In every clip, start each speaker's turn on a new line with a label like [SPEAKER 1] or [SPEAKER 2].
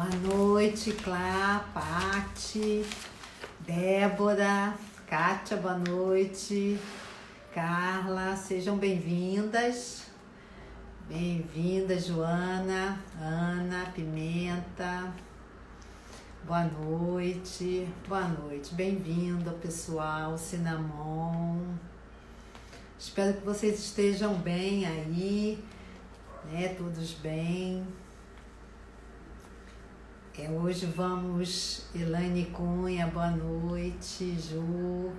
[SPEAKER 1] Boa noite, Clá, Pati, Débora, Kátia, boa noite, Carla, sejam bem-vindas. Bem-vinda, Joana, Ana, Pimenta, boa noite, bem-vindo, pessoal, Cinnamon. Espero que vocês estejam bem aí, né? Todos bem. Hoje vamos, Elaine Cunha, boa noite, Ju,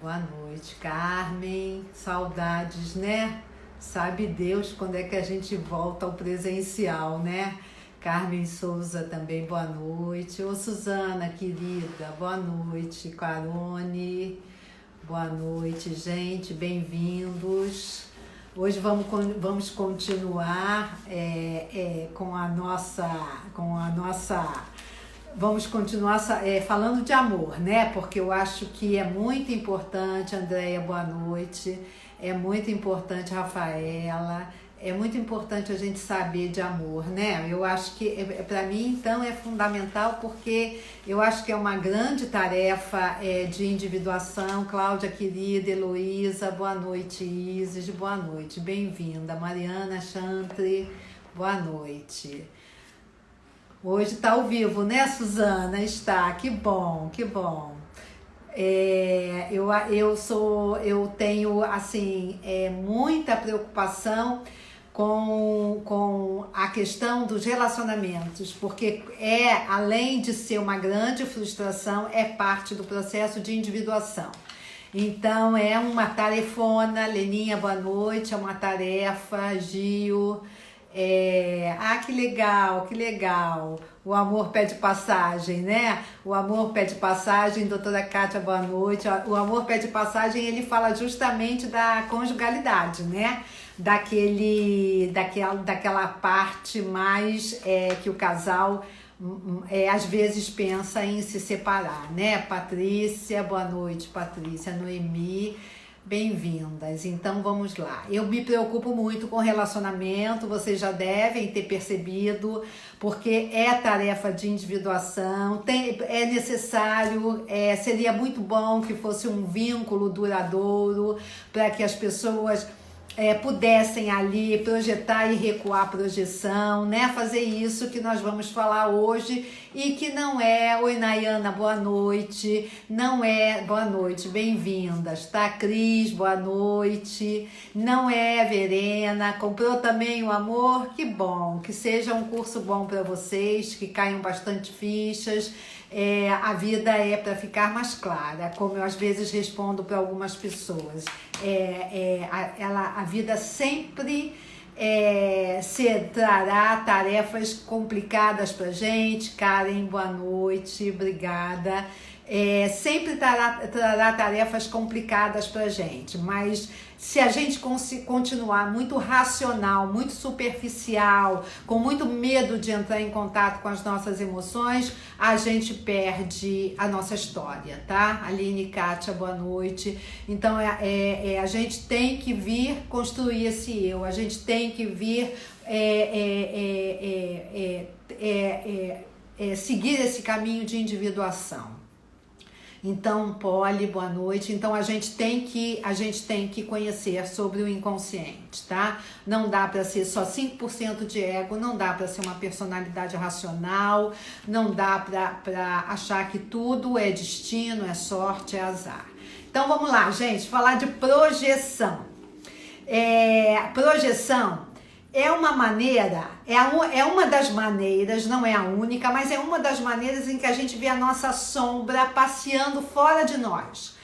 [SPEAKER 1] boa noite, Carmen, saudades, né? Sabe Deus quando é que a gente volta ao presencial, né? Carmen Souza também, boa noite. Ô Suzana, querida, boa noite. Carone, boa noite, gente, bem-vindos. Hoje vamos continuar vamos continuar falando de amor, né? Porque eu acho que é muito importante, Andréia, boa noite. É muito importante, Rafaela, é muito importante a gente saber de amor, né? Eu acho que, para mim, então, é fundamental porque eu acho que é uma grande tarefa de individuação. Cláudia, querida, Heloísa, boa noite, Isis, boa noite, bem-vinda. Mariana Chantre, boa noite. Hoje tá ao vivo, né, Suzana? Está, que bom, que bom. Eu tenho assim muita preocupação com a questão dos relacionamentos, porque além de ser uma grande frustração, é parte do processo de individuação. Então é uma tarefona. Leninha, boa noite, é uma tarefa. Gil, que legal, que legal. O amor pede passagem, né? O amor pede passagem, doutora Kátia, boa noite. O amor pede passagem, ele fala justamente da conjugalidade, né? Daquela parte mais que o casal às vezes pensa em se separar, né? Patrícia, boa noite, Patrícia. Noemi, bem-vindas. Então vamos lá. Eu me preocupo muito com relacionamento, vocês já devem ter percebido, porque é tarefa de individuação, é necessário, seria muito bom que fosse um vínculo duradouro para que as pessoas pudessem ali projetar e recuar a projeção, né? Fazer isso que nós vamos falar hoje e que não é... Oi, Nayana, boa noite. Não é... Boa noite, bem-vindas, tá? Cris, boa noite. Não é, Verena. Comprou também o amor? Que bom. Que seja um curso bom para vocês, que caiam bastante fichas. A vida é para ficar mais clara, como eu às vezes respondo para algumas pessoas. A vida sempre trará tarefas complicadas para gente. Karen, boa noite, obrigada. Sempre trará tarefas complicadas para gente, mas se a gente continuar muito racional, muito superficial, com muito medo de entrar em contato com as nossas emoções, a gente perde a nossa história, tá? Aline, Kátia, boa noite. Então, a gente tem que vir construir esse eu, a gente tem que vir seguir esse caminho de individuação. Então, Polly, boa noite. Então, a gente tem que conhecer sobre o inconsciente, tá? Não dá para ser só 5% de ego, não dá para ser uma personalidade racional, não dá para achar que tudo é destino, é sorte, é azar. Então, vamos lá, gente, falar de projeção. Projeção é uma maneira, é uma das maneiras, não é a única, mas é uma das maneiras em que a gente vê a nossa sombra passeando fora de nós.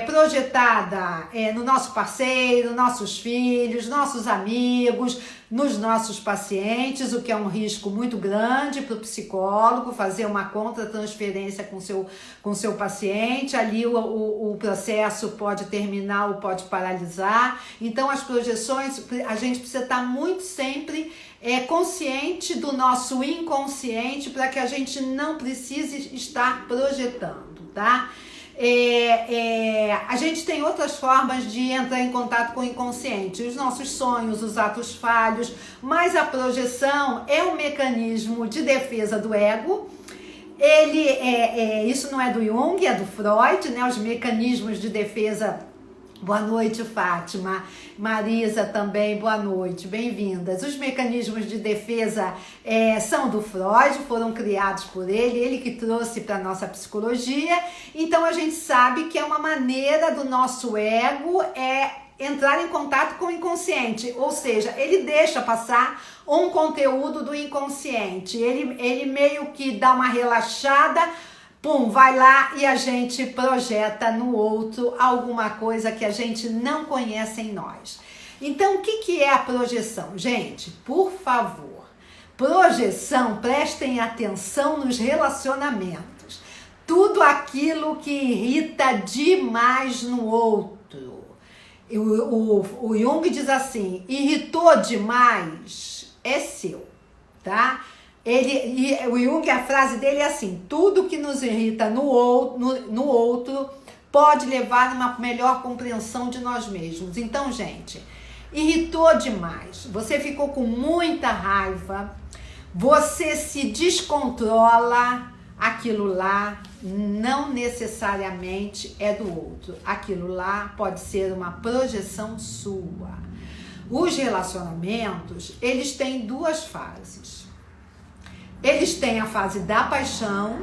[SPEAKER 1] Projetada no nosso parceiro, nossos filhos, nossos amigos, nos nossos pacientes, o que é um risco muito grande para o psicólogo, fazer uma contra-transferência com seu paciente. Ali o processo pode terminar ou pode paralisar. Então, as projeções, a gente precisa estar muito sempre consciente do nosso inconsciente para que a gente não precise estar projetando, tá? A gente tem outras formas de entrar em contato com o inconsciente, os nossos sonhos, os atos falhos, mas a projeção é um mecanismo de defesa do ego. Isso não é do Jung, é do Freud, né? Os mecanismos de defesa. Boa noite, Fátima. Marisa também, boa noite, bem-vindas. Os mecanismos de defesa são do Freud, foram criados por ele que trouxe para a nossa psicologia. Então a gente sabe que é uma maneira do nosso ego entrar em contato com o inconsciente, ou seja, ele deixa passar um conteúdo do inconsciente, ele meio que dá uma relaxada, pum, vai lá e a gente projeta no outro alguma coisa que a gente não conhece em nós. Então, o que é a projeção? Gente, por favor, projeção, prestem atenção nos relacionamentos. Tudo aquilo que irrita demais no outro. O Jung diz assim, irritou demais, é seu, tá? O Jung, a frase dele é assim, tudo que nos irrita no outro pode levar a uma melhor compreensão de nós mesmos. Então, gente, irritou demais, você ficou com muita raiva, você se descontrola, aquilo lá não necessariamente é do outro, aquilo lá pode ser uma projeção sua. Os relacionamentos, eles têm duas fases. Eles têm a fase da paixão,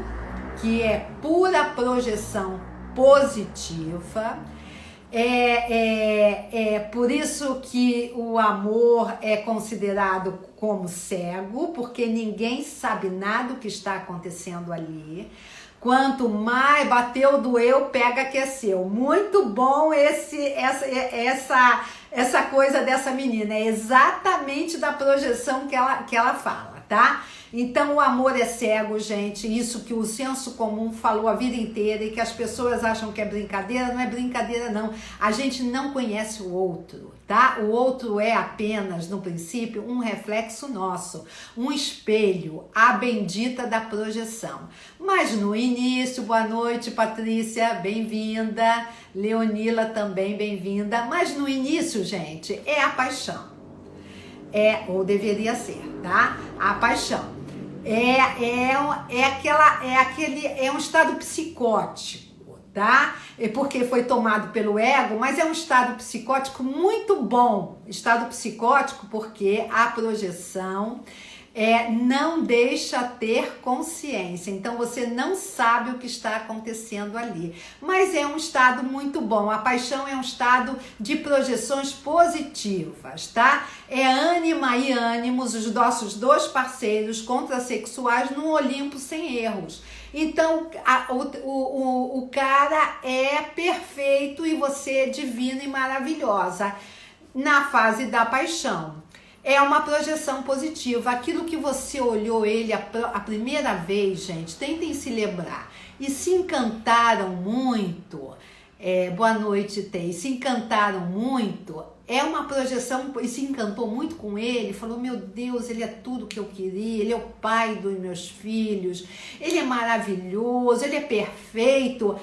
[SPEAKER 1] que é pura projeção positiva. Por isso que o amor é considerado como cego, porque ninguém sabe nada do que está acontecendo ali. Quanto mais bateu, doeu, pega que é seu. Muito bom essa coisa dessa menina. É exatamente da projeção que ela fala, tá? Então o amor é cego, gente, isso que o senso comum falou a vida inteira e que as pessoas acham que é brincadeira, não é brincadeira não, a gente não conhece o outro, tá? O outro é apenas, no princípio, um reflexo nosso, um espelho, a bendita da projeção. Mas no início, boa noite, Patrícia, bem-vinda, Leonila também bem-vinda, mas no início, gente, é a paixão, ou deveria ser, tá? A paixão. É um estado psicótico, tá? Porque foi tomado pelo ego, mas é um estado psicótico muito bom. Estado psicótico porque a projeção não deixa ter consciência. Então você não sabe o que está acontecendo ali. Mas é um estado muito bom. A paixão é um estado de projeções positivas, tá? É ânima e ânimos, os nossos dois parceiros contrassexuais num Olimpo sem erros. Então o cara é perfeito e você é divina e maravilhosa na fase da paixão. É uma projeção positiva. Aquilo que você olhou ele a primeira vez, gente, tentem se lembrar. E se encantaram muito. Boa noite, Tei. Se encantaram muito. É uma projeção, e se encantou muito com ele. Falou, meu Deus, ele é tudo que eu queria. Ele é o pai dos meus filhos. Ele é maravilhoso. Ele é perfeito.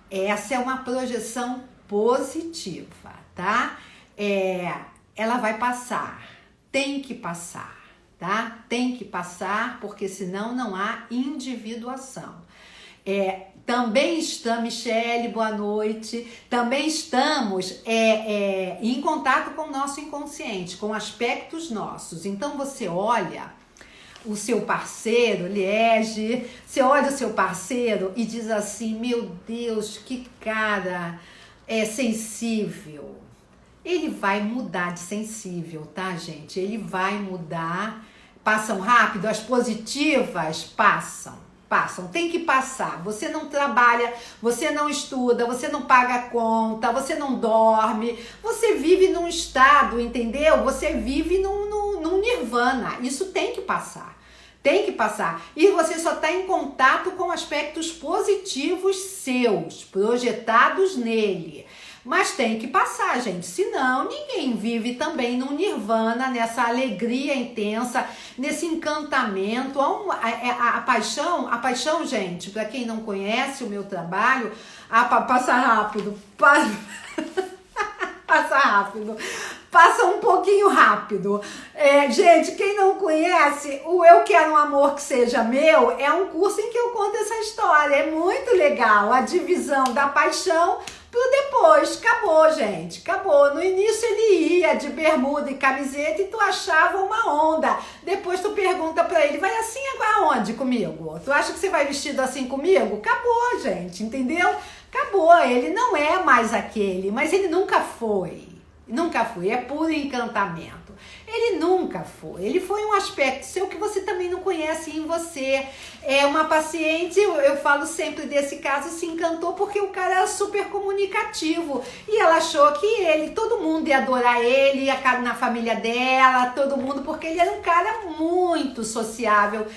[SPEAKER 1] Essa é uma projeção positiva, tá? Ela vai passar. Tem que passar, tá? Tem que passar, porque senão não há individuação. Também estamos, Michele, boa noite. Também estamos em contato com o nosso inconsciente, com aspectos nossos. Então você olha o seu parceiro, Liege, você olha o seu parceiro e diz assim, meu Deus, que cara sensível. Ele vai mudar de sensível, tá, gente? Ele vai mudar. Passam rápido, as positivas passam. Tem que passar. Você não trabalha, você não estuda, você não paga a conta, você não dorme. Você vive num estado, entendeu? Você vive num nirvana. Isso tem que passar. Tem que passar. E você só está em contato com aspectos positivos seus, projetados nele. Mas tem que passar, gente, senão ninguém vive também num nirvana, nessa alegria intensa, nesse encantamento. A paixão, gente, para quem não conhece o meu trabalho, passa rápido, passa rápido. Passa um pouquinho rápido. Gente, quem não conhece, o Eu Quero um Amor Que Seja Meu é um curso em que eu conto essa história. É muito legal. A divisão da paixão pro depois. Acabou, gente. Acabou. No início ele ia de bermuda e camiseta e tu achava uma onda. Depois tu pergunta pra ele, vai assim agora onde comigo? Tu acha que você vai vestido assim comigo? Acabou, gente. Entendeu? Acabou. Ele não é mais aquele, mas ele nunca foi. Nunca foi, é puro encantamento. Ele nunca foi, ele foi um aspecto seu que você também não conhece em você. É uma paciente, eu falo sempre desse caso, se encantou porque o cara era super comunicativo e ela achou que todo mundo ia adorar ele, ia na família dela, todo mundo, porque ele era um cara muito sociável.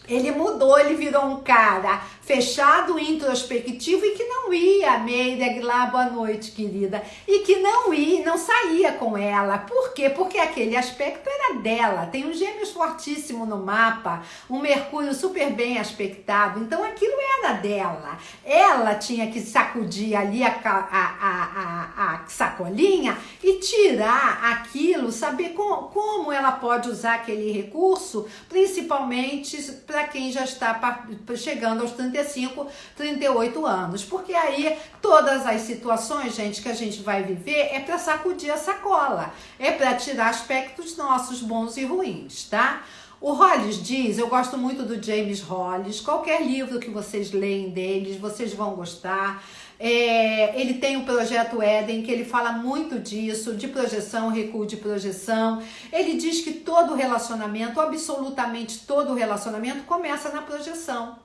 [SPEAKER 1] Ele mudou, ele virou um cara fechado, introspectivo e que não ia, Meire Aguilar, boa noite, querida, e que não saía com ela. Por quê? Porque aquele aspecto era dela. Tem um Gêmeos fortíssimo no mapa, um Mercúrio super bem aspectado, então aquilo era dela. Ela tinha que sacudir ali a sacolinha e tirar aquilo, saber como ela pode usar aquele recurso, principalmente para quem já está chegando aos 35, 38 anos. Porque aí todas as situações, gente, que a gente vai viver é para sacudir a sacola, é para tirar aspectos nossos bons e ruins, tá? O Hollis diz, eu gosto muito do James Hollis, qualquer livro que vocês leem deles, vocês vão gostar. Ele tem o Projeto Éden, que ele fala muito disso, de projeção, recuo de projeção. Ele diz que todo relacionamento, absolutamente todo relacionamento, começa na projeção.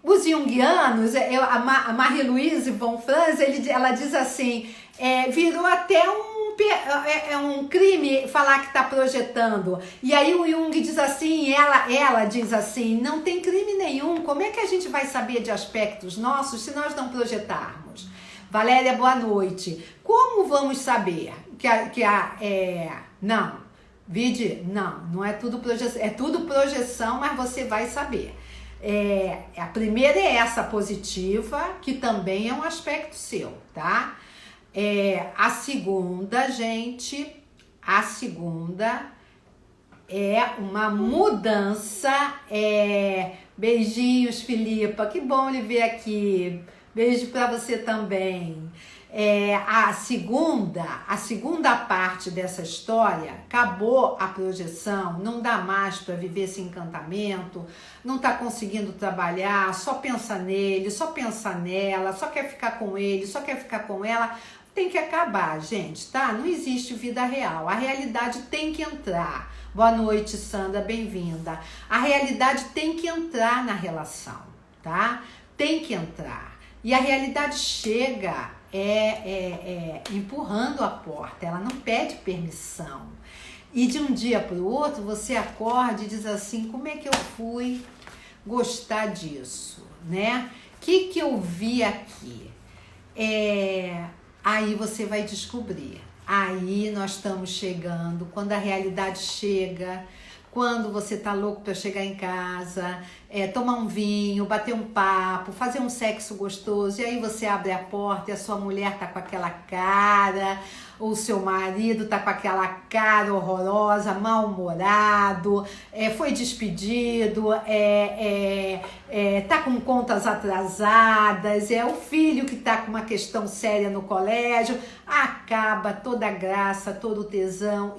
[SPEAKER 1] Os junguianos, a Marie-Louise von Franz, ela diz assim, virou até um crime falar que está projetando. E aí o Jung diz assim, ela diz assim, não tem crime nenhum. Como é que a gente vai saber de aspectos nossos se nós não projetarmos? Valéria, boa noite. Como vamos saber não é tudo projeção, é tudo projeção, mas você vai saber. A primeira é essa positiva, que também é um aspecto seu, tá? A segunda, gente, é uma mudança. Beijinhos, Filipa, que bom lhe ver aqui. Beijo pra você também. A segunda parte dessa história, acabou a projeção, não dá mais para viver esse encantamento, não tá conseguindo trabalhar, só pensa nele, só pensa nela, só quer ficar com ele, só quer ficar com ela. Tem que acabar, gente, tá? Não existe vida real, a realidade tem que entrar. Boa noite, Sandra, bem-vinda. A realidade tem que entrar na relação, tá? Tem que entrar. E a realidade chega empurrando a porta, ela não pede permissão. E de um dia para o outro, você acorda e diz assim, como é que eu fui gostar disso, né? O que eu vi aqui? Aí você vai descobrir. Aí nós estamos chegando, quando a realidade chega, quando você tá louco para chegar em casa, tomar um vinho, bater um papo, fazer um sexo gostoso, e aí você abre a porta e a sua mulher tá com aquela cara, ou o seu marido tá com aquela cara horrorosa, mal-humorado, foi despedido, tá com contas atrasadas, o filho que tá com uma questão séria no colégio, acaba toda a graça, todo o tesão.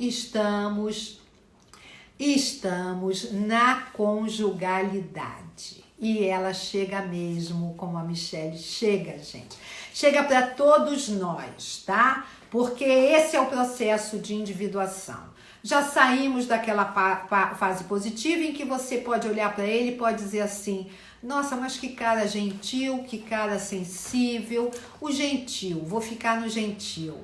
[SPEAKER 1] Estamos na conjugalidade. E ela chega mesmo, como a Michelle chega, gente. Chega para todos nós, tá? Porque esse é o processo de individuação. Já saímos daquela fase positiva em que você pode olhar para ele e pode dizer assim, nossa, mas que cara gentil, que cara sensível. O gentil, vou ficar no gentil.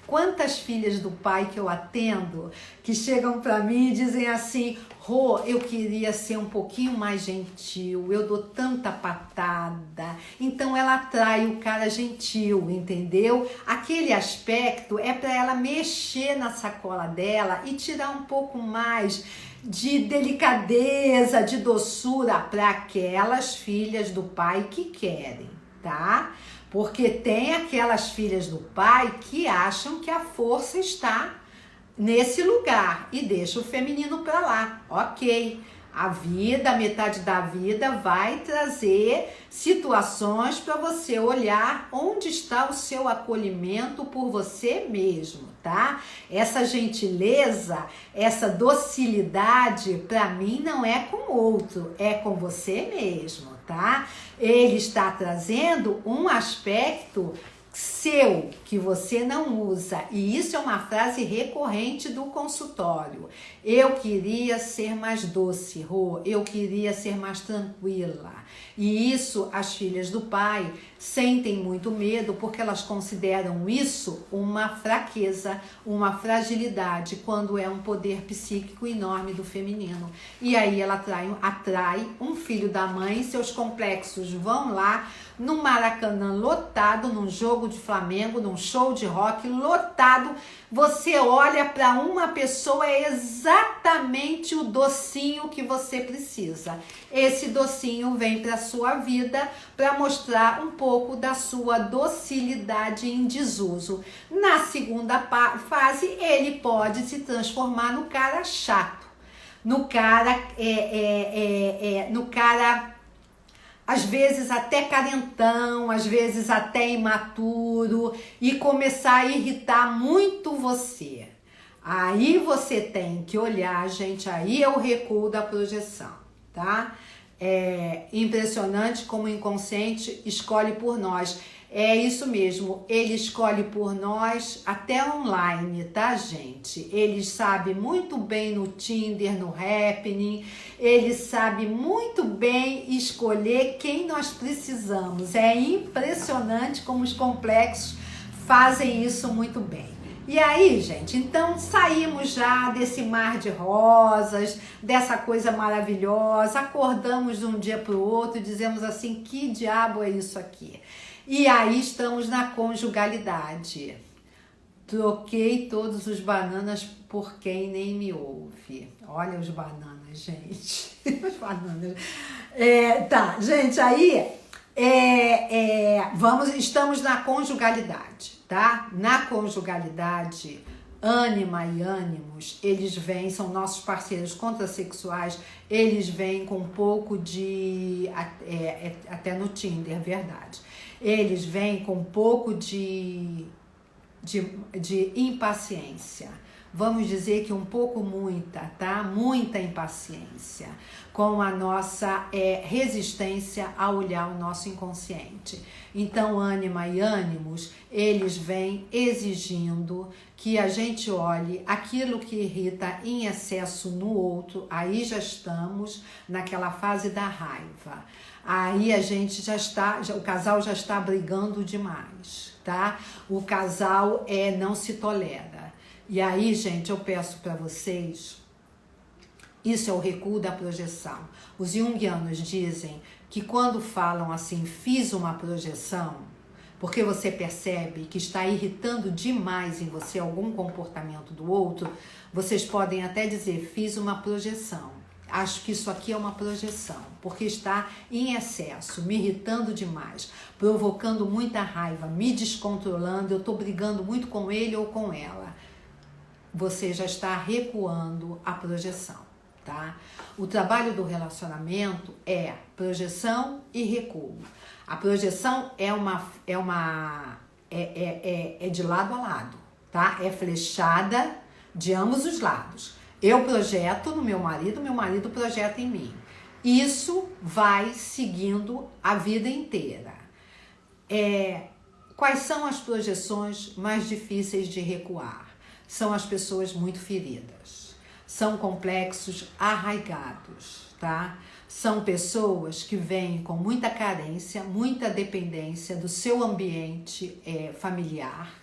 [SPEAKER 1] Quantas filhas do pai que eu atendo que chegam para mim e dizem assim: Rô, eu queria ser um pouquinho mais gentil, eu dou tanta patada. Então ela atrai o cara gentil, entendeu? Aquele aspecto é para ela mexer na sacola dela e tirar um pouco mais de delicadeza, de doçura para aquelas filhas do pai que querem, tá? Porque tem aquelas filhas do pai que acham que a força está nesse lugar e deixa o feminino para lá. Ok, a vida, a metade da vida vai trazer situações para você olhar onde está o seu acolhimento por você mesmo, tá? Essa gentileza, essa docilidade, para mim não é com o outro, é com você mesmo, tá? Ele está trazendo um aspecto seu que você não usa, e isso é uma frase recorrente do consultório. Eu queria ser mais doce, Rô, eu queria ser mais tranquila. E isso as filhas do pai sentem muito medo porque elas consideram isso uma fraqueza, uma fragilidade, quando é um poder psíquico enorme do feminino. E aí ela atrai um filho da mãe, seus complexos vão lá no Maracanã lotado, num jogo de Flamengo, num show de rock lotado, você olha para uma pessoa, é exatamente o docinho que você precisa. Esse docinho vem para sua vida para mostrar um pouco da sua docilidade em desuso. Na segunda fase, ele pode se transformar no cara chato, no cara às vezes até carentão, às vezes até imaturo, e começar a irritar muito você. Aí você tem que olhar, gente, aí é o recuo da projeção, tá? É impressionante como o inconsciente escolhe por nós. É isso mesmo, ele escolhe por nós até online, tá, gente? Ele sabe muito bem no Tinder, no Happening, ele sabe muito bem escolher quem nós precisamos. É impressionante como os complexos fazem isso muito bem. E aí, gente, então saímos já desse mar de rosas, dessa coisa maravilhosa, acordamos de um dia para o outro e dizemos assim: que diabo é isso aqui? E aí estamos na conjugalidade. Troquei todos os bananas por quem nem me ouve. Olha os bananas, gente. Os bananas. Tá, gente, aí estamos na conjugalidade, tá? Na conjugalidade, ânima e ânimos, eles vêm, são nossos parceiros contrasexuais, eles vêm com um pouco de, até no Tinder, verdade, eles vêm com um pouco de impaciência. Vamos dizer que um pouco muita, tá? Muita impaciência com a nossa resistência a olhar o nosso inconsciente. Então, ânima e ânimos, eles vêm exigindo que a gente olhe aquilo que irrita em excesso no outro. Aí já estamos naquela fase da raiva. Aí a gente o casal já está brigando demais, tá? O casal não se tolera. E aí, gente, eu peço para vocês, isso é o recuo da projeção. Os junguianos dizem que quando falam assim, fiz uma projeção, porque você percebe que está irritando demais em você algum comportamento do outro, vocês podem até dizer, fiz uma projeção. Acho que isso aqui é uma projeção, porque está em excesso, me irritando demais, provocando muita raiva, me descontrolando, eu estou brigando muito com ele ou com ela. Você já está recuando a projeção, tá? O trabalho do relacionamento é projeção e recuo. A projeção é de lado a lado, tá? É flechada de ambos os lados. Eu projeto no meu marido projeta em mim. Isso vai seguindo a vida inteira. Quais são as projeções mais difíceis de recuar? São as pessoas muito feridas. São complexos arraigados, tá? São pessoas que vêm com muita carência, muita dependência do seu ambiente familiar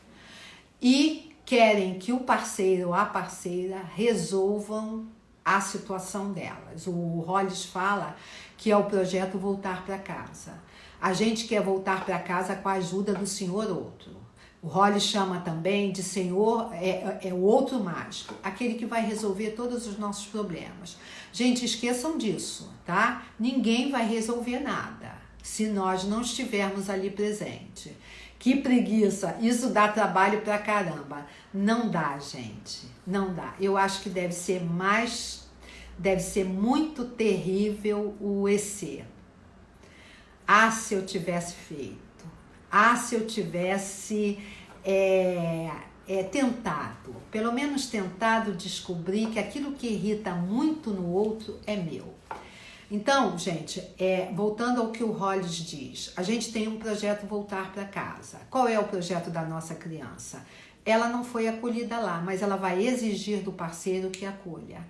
[SPEAKER 1] e querem que o parceiro ou a parceira resolvam a situação delas. O Hollis fala que é o projeto Voltar para Casa. A gente quer voltar para casa com a ajuda do Senhor outro. O Hollis chama também de Senhor, é o outro mágico, aquele que vai resolver todos os nossos problemas. Gente, esqueçam disso, tá? Ninguém vai resolver nada se nós não estivermos ali presente. Que preguiça, isso dá trabalho pra caramba. Não dá, gente, não dá. Eu acho que deve ser muito terrível o EC. Ah, se eu tivesse feito. Ah, se eu tivesse tentado, pelo menos tentado descobrir que aquilo que irrita muito no outro é meu. Então, gente, voltando ao que o Hollis diz, a gente tem um projeto Voltar para Casa. Qual é o projeto da nossa criança? Ela não foi acolhida lá, mas ela vai exigir do parceiro que acolha.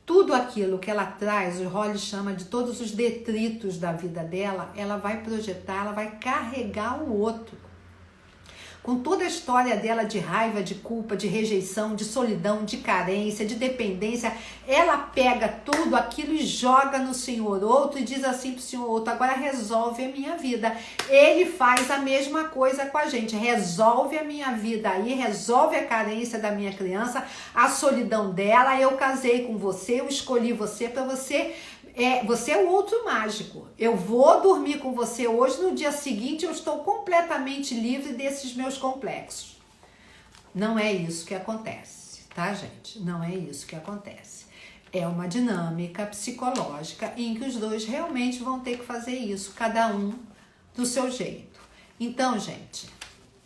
[SPEAKER 1] Tudo aquilo que ela traz, o Hollis chama de todos os detritos da vida dela, ela vai projetar, ela vai carregar o outro. Com toda a história dela de raiva, de culpa, de rejeição, de solidão, de carência, de dependência, ela pega tudo aquilo e joga no Senhor outro e diz assim pro Senhor outro, agora resolve a minha vida. Ele faz a mesma coisa com a gente, resolve a minha vida aí, resolve a carência da minha criança, a solidão dela, eu casei com você, eu escolhi você para você... você é o outro mágico. Eu vou dormir com você hoje, no dia seguinte eu estou completamente livre desses meus complexos. Não é isso que acontece, tá, gente? Não é isso que acontece. É uma dinâmica psicológica em que os dois realmente vão ter que fazer isso, cada um do seu jeito. Então, gente,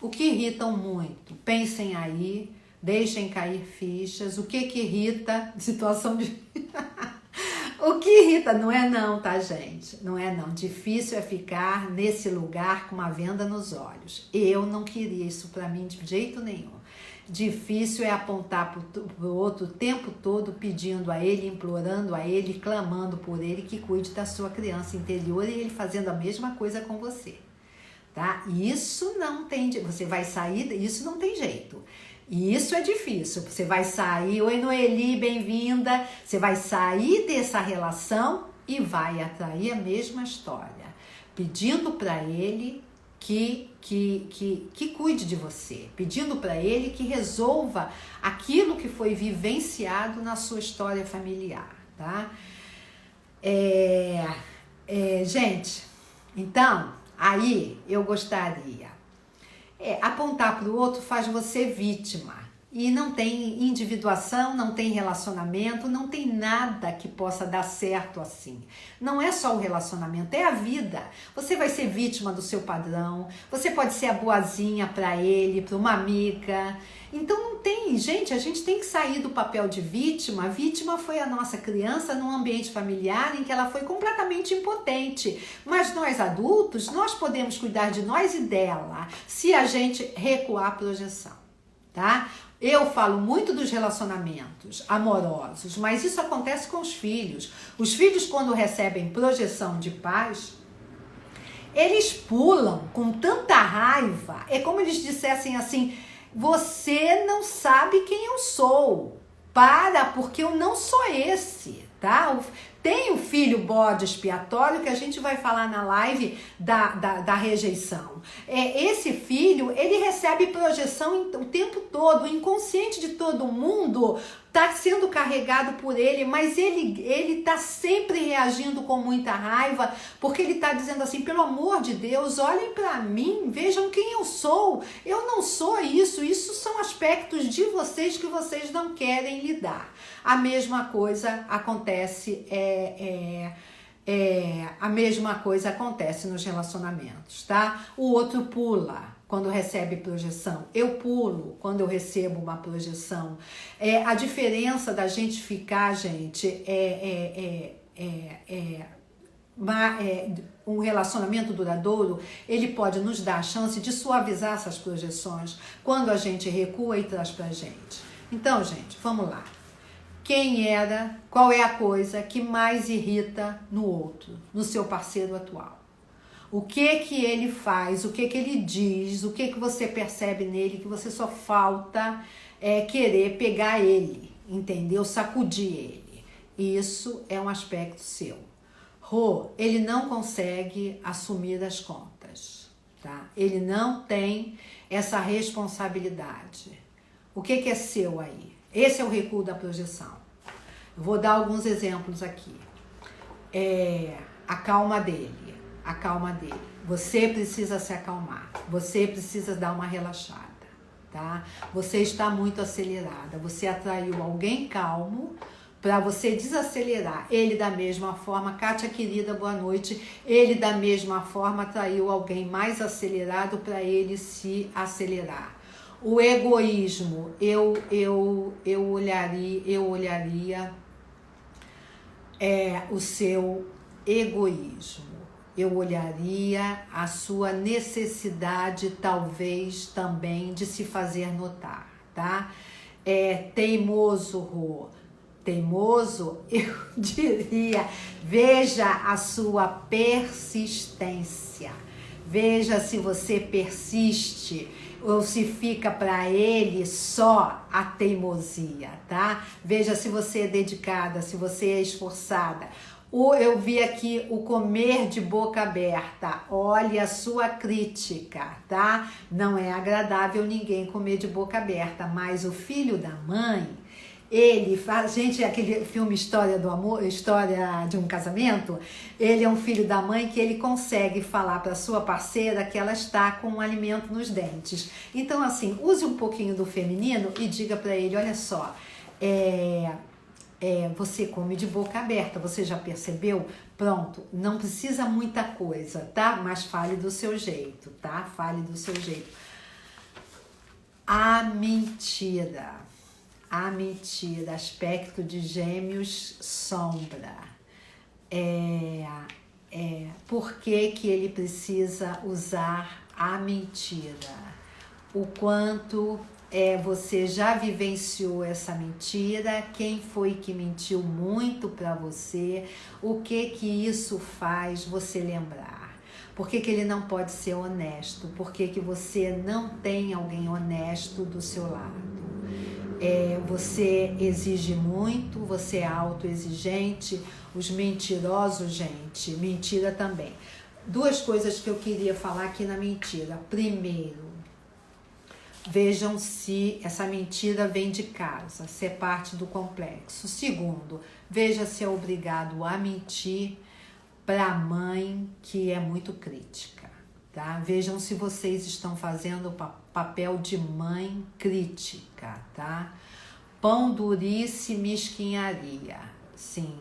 [SPEAKER 1] o que irritam muito, pensem aí, deixem cair fichas, o que irrita, situação de... O que irrita, não é não, tá, gente? Não é não. Difícil é ficar nesse lugar com uma venda nos olhos. Eu não queria isso pra mim de jeito nenhum. Difícil é apontar pro outro o tempo todo, pedindo a ele, implorando a ele, clamando por ele que cuide da sua criança interior e ele fazendo a mesma coisa com você, tá? Isso não tem... Você vai sair... Isso não tem jeito. E isso é difícil, você vai sair, oi Noeli, bem-vinda, você vai sair dessa relação e vai atrair a mesma história, pedindo para ele que cuide de você, pedindo para ele que resolva aquilo que foi vivenciado na sua história familiar, tá? Gente, então, aí eu gostaria... apontar para o outro faz você vítima e não tem individuação, não tem relacionamento, não tem nada que possa dar certo assim. Não é só o relacionamento, é a vida. Você vai ser vítima do seu padrão, você pode ser a boazinha para ele, para uma amiga. Então não tem, gente, a gente tem que sair do papel de vítima. A vítima foi a nossa criança num ambiente familiar em que ela foi completamente impotente. Mas nós adultos, nós podemos cuidar de nós e dela se a gente recuar a projeção, tá? Eu falo muito dos relacionamentos amorosos, mas isso acontece com os filhos. Os filhos, quando recebem projeção de pais, eles pulam com tanta raiva. É como eles dissessem assim, você não sabe quem eu sou. Para, porque eu não sou esse, tá? Tem o filho bode expiatório que a gente vai falar na live da rejeição. Esse filho, ele recebe projeção o tempo todo, o inconsciente de todo mundo está sendo carregado por ele, mas ele está sempre reagindo com muita raiva, porque ele está dizendo assim, pelo amor de Deus, olhem para mim, vejam quem eu sou. Eu não sou isso são aspectos de vocês que vocês não querem lidar. A mesma coisa acontece, a mesma coisa acontece nos relacionamentos, tá? O outro pula quando recebe projeção, eu pulo quando eu recebo uma projeção. A diferença da gente ficar, gente, um relacionamento duradouro, ele pode nos dar a chance de suavizar essas projeções quando a gente recua e traz pra gente. Então, gente, vamos lá. Qual é a coisa que mais irrita no outro, no seu parceiro atual? O que ele faz, o que ele diz, o que você percebe nele, que você só falta querer pegar ele, entendeu? Sacudir ele. Isso é um aspecto seu. Rô, ele não consegue assumir as contas, tá? Ele não tem essa responsabilidade. O que é seu aí? Esse é o recuo da projeção. Eu vou dar alguns exemplos aqui. A calma dele. Você precisa se acalmar. Você precisa dar uma relaxada, tá? Você está muito acelerada. Você atraiu alguém calmo para você desacelerar. Ele da mesma forma, Kátia querida, boa noite. Ele da mesma forma atraiu alguém mais acelerado para ele se acelerar. O egoísmo, eu olharia o seu egoísmo. Eu olharia a sua necessidade, talvez, também, de se fazer notar, tá? Teimoso, Rô. Teimoso, eu diria, veja a sua persistência. Veja se você persiste ou se fica para ele só a teimosia, tá? Veja se você é dedicada, se você é esforçada. Eu vi aqui o comer de boca aberta. Olha a sua crítica, tá? Não é agradável ninguém comer de boca aberta, mas o filho da mãe, ele faz, gente, aquele filme História do Amor, História de um Casamento, ele é um filho da mãe que ele consegue falar para sua parceira que ela está com um alimento nos dentes. Então, assim, use um pouquinho do feminino e diga para ele, olha só, você come de boca aberta, você já percebeu? Pronto, não precisa muita coisa, tá? Mas fale do seu jeito, tá? Fale do seu jeito. A mentira, aspecto de Gêmeos, sombra. Por que ele precisa usar a mentira? O quanto você já vivenciou essa mentira? Quem foi que mentiu muito para você? O que isso faz você lembrar? Por que ele não pode ser honesto? Por que você não tem alguém honesto do seu lado? Você exige muito, você é autoexigente. Os mentirosos, gente, mentira também. Duas coisas que eu queria falar aqui na mentira. Primeiro, vejam se essa mentira vem de casa, se é parte do complexo. Segundo, veja se é obrigado a mentir para a mãe que é muito crítica, tá? Vejam se vocês estão fazendo o papel de mãe crítica, tá? Pão, durice, mesquinharia. Sim,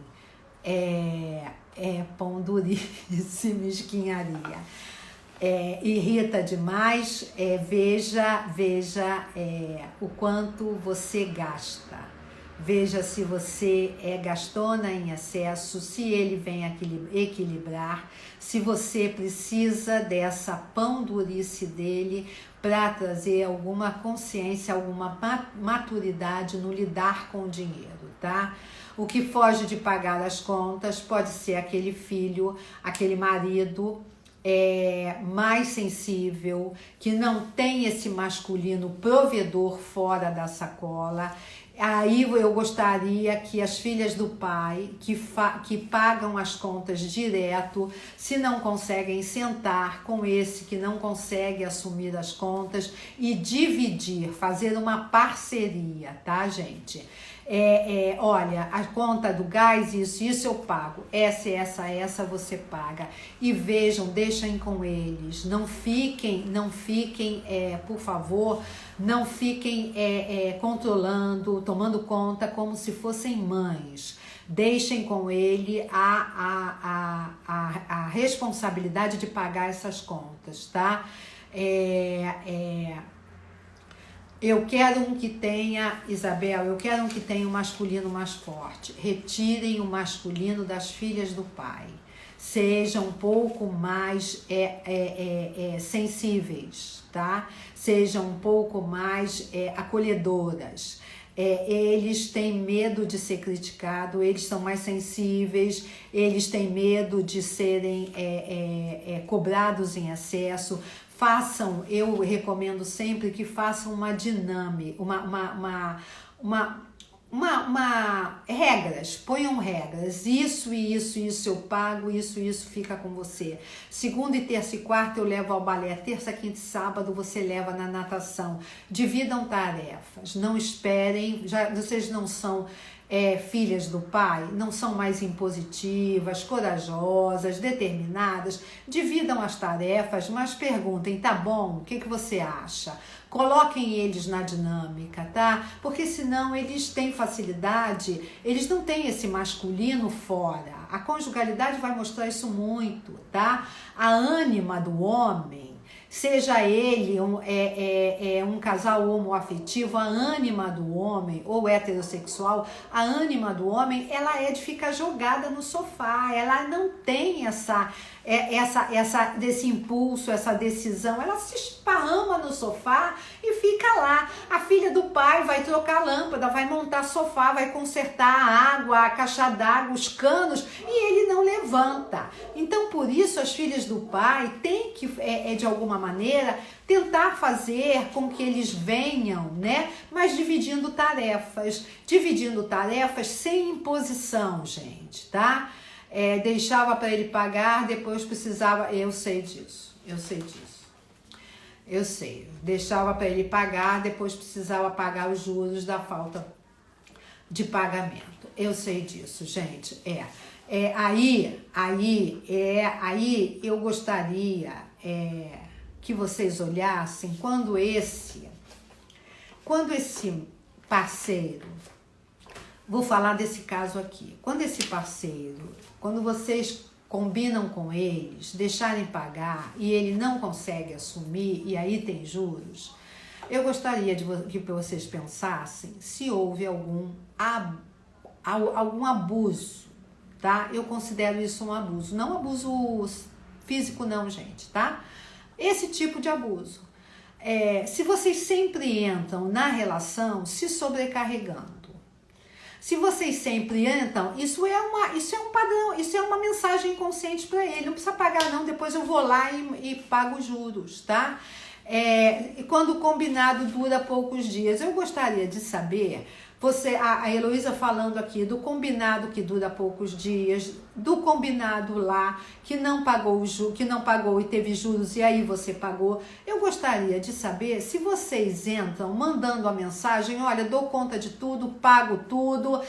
[SPEAKER 1] pão, durice, mesquinharia. Irrita demais, veja o quanto você gasta. Veja se você é gastona em excesso, se ele vem equilibrar, se você precisa dessa pão durice dele para trazer alguma consciência, alguma maturidade no lidar com o dinheiro, tá? O que foge de pagar as contas pode ser aquele filho, aquele marido mais sensível, que não tem esse masculino provedor fora da sacola. Aí eu gostaria que as filhas do pai, que pagam as contas direto, se não conseguem sentar com esse que não consegue assumir as contas e dividir, fazer uma parceria, tá, gente? Olha, a conta do gás, isso eu pago, essa você paga. E vejam, deixem com eles, não fiquem, por favor, não fiquem controlando, tomando conta como se fossem mães. Deixem com ele a responsabilidade de pagar essas contas, tá? Eu quero um que tenha, Isabel, eu quero um que tenha um masculino mais forte. Retirem o masculino das filhas do pai. Sejam um pouco mais sensíveis, tá? Sejam um pouco mais acolhedoras. Eles têm medo de ser criticados, eles são mais sensíveis, eles têm medo de serem cobrados em excesso. eu recomendo sempre que façam uma dinâmica, regras, ponham regras, isso e isso eu pago, isso e isso fica com você. Segunda e terça e quarta eu levo ao balé, terça, quinta e sábado você leva na natação. Dividam tarefas, não esperem, vocês não são filhas do pai, não são mais impositivas, corajosas, determinadas. Dividam as tarefas, mas perguntem, tá bom, o que você acha? Coloquem eles na dinâmica, tá? Porque senão eles têm facilidade, eles não têm esse masculino fora. A conjugalidade vai mostrar isso muito, tá? A ânima do homem, seja ele um casal homoafetivo, a ânima do homem, ou heterossexual, a ânima do homem, ela é de ficar jogada no sofá, ela não tem desse impulso, essa decisão, ela se esparrama no sofá e fica lá. A filha do pai vai trocar a lâmpada, vai montar sofá, vai consertar a água, a caixa d'água, os canos, e ele não levanta. Então, por isso, as filhas do pai têm que, de alguma maneira, tentar fazer com que eles venham, né? Mas dividindo tarefas sem imposição, gente, tá? Deixava para ele pagar, depois precisava, eu sei disso, deixava para ele pagar, depois precisava pagar os juros da falta de pagamento, eu sei disso, gente, aí eu gostaria que vocês olhassem quando esse parceiro, vou falar desse caso aqui, quando vocês combinam com eles, deixarem pagar e ele não consegue assumir e aí tem juros, eu gostaria que vocês pensassem se houve algum abuso, tá? Eu considero isso um abuso, não abuso físico não, gente, tá? Esse tipo de abuso. Se vocês sempre entram na relação se sobrecarregando, se vocês sempre entram, isso é um padrão, isso é uma mensagem inconsciente para ele. Não precisa pagar não, depois eu vou lá e pago juros, tá? E quando o combinado dura poucos dias, eu gostaria de saber, a Heloísa falando aqui do combinado que dura poucos dias, do combinado lá que não pagou e teve juros e aí você pagou. Eu gostaria de saber se vocês entram mandando a mensagem, olha, dou conta de tudo, pago tudo,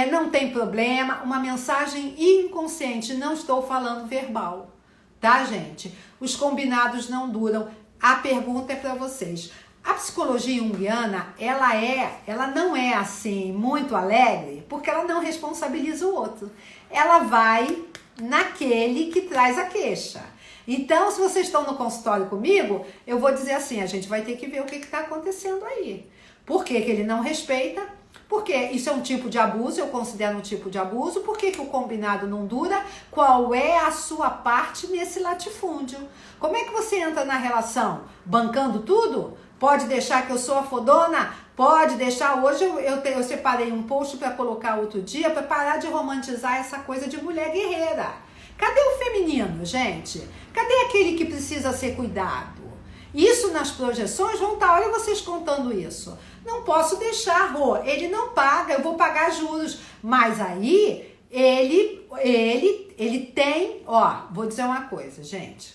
[SPEAKER 1] não tem problema, uma mensagem inconsciente, não estou falando verbal, tá, gente? Os combinados não duram. A pergunta é para vocês. A psicologia junguiana, ela não é assim muito alegre, porque ela não responsabiliza o outro. Ela vai naquele que traz a queixa. Então, se vocês estão no consultório comigo, eu vou dizer assim, a gente vai ter que ver o que está acontecendo aí. Por que que ele não respeita? Porque isso é um tipo de abuso, eu considero um tipo de abuso. Por que que o combinado não dura? Qual é a sua parte nesse latifúndio? Como é que você entra na relação? Bancando tudo? Pode deixar que eu sou a fodona? Pode deixar. Hoje eu separei um post para colocar outro dia para parar de romantizar essa coisa de mulher guerreira. Cadê o feminino, gente? Cadê aquele que precisa ser cuidado? Isso nas projeções vão estar, olha vocês contando isso. Não posso deixar, ele não paga, eu vou pagar juros. Mas aí, ele tem, vou dizer uma coisa, gente.